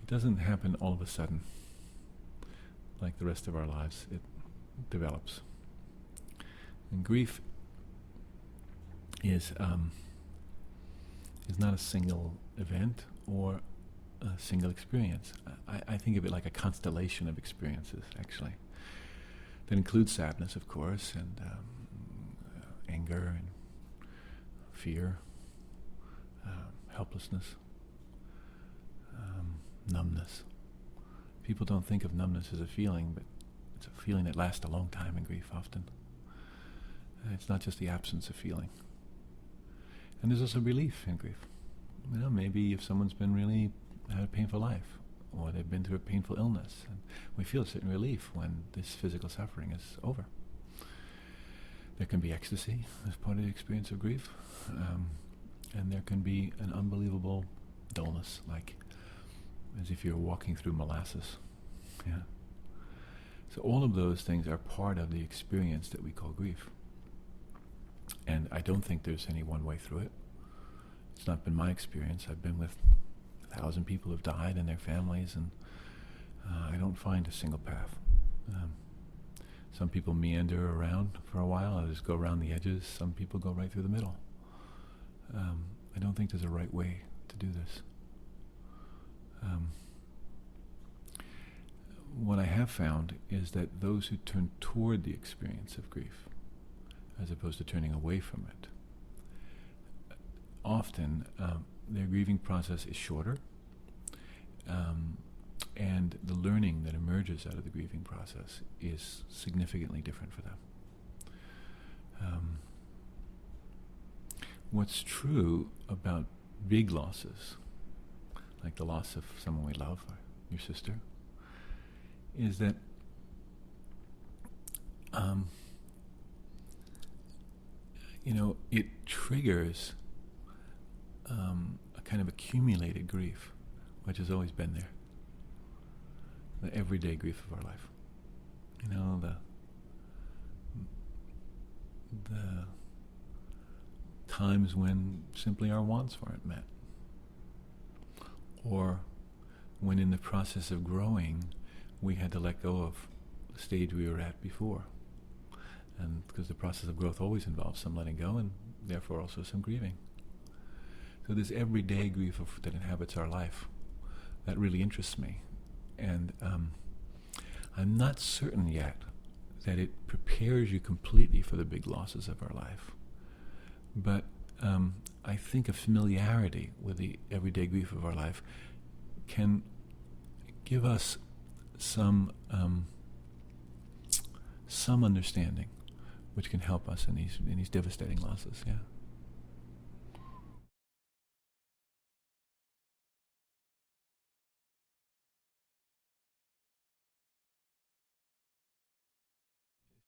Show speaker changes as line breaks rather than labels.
doesn't happen all of a sudden like the rest of our lives. It develops. And grief is not a single event or a single experience. I think of it like a constellation of experiences, actually, that includes sadness, of course, and anger and fear, helplessness, numbness. People don't think of numbness as a feeling, but it's a feeling that lasts a long time in grief often. It's not just the absence of feeling. And there's also relief in grief. You know, maybe if someone's been really had a painful life, or they've been through a painful illness, and we feel a certain relief when this physical suffering is over. There can be ecstasy as part of the experience of grief, and there can be an unbelievable dullness, like as if you're walking through molasses. Yeah. So all of those things are part of the experience that we call grief. And I don't think there's any one way through it. It's not been my experience. I've been with 1,000 people who've died and their families, and I don't find a single path. Some people meander around for a while, others go around the edges, some people go right through the middle. I don't think there's a right way to do this. What I have found is that those who turn toward the experience of grief, as opposed to turning away from it, often their grieving process is shorter, and the learning that emerges out of the grieving process is significantly different for them. What's true about big losses, like the loss of someone we love, or your sister, is that it triggers a kind of accumulated grief, which has always been there. The everyday grief of our life. You know, the times when simply our wants weren't met. Or when in the process of growing, we had to let go of the stage we were at before. And because the process of growth always involves some letting go, and therefore also some grieving. So this everyday grief that inhabits our life, that really interests me. And I'm not certain yet that it prepares you completely for the big losses of our life. But I think a familiarity with the everyday grief of our life can give us some understanding, which can help us in these devastating losses. Yeah.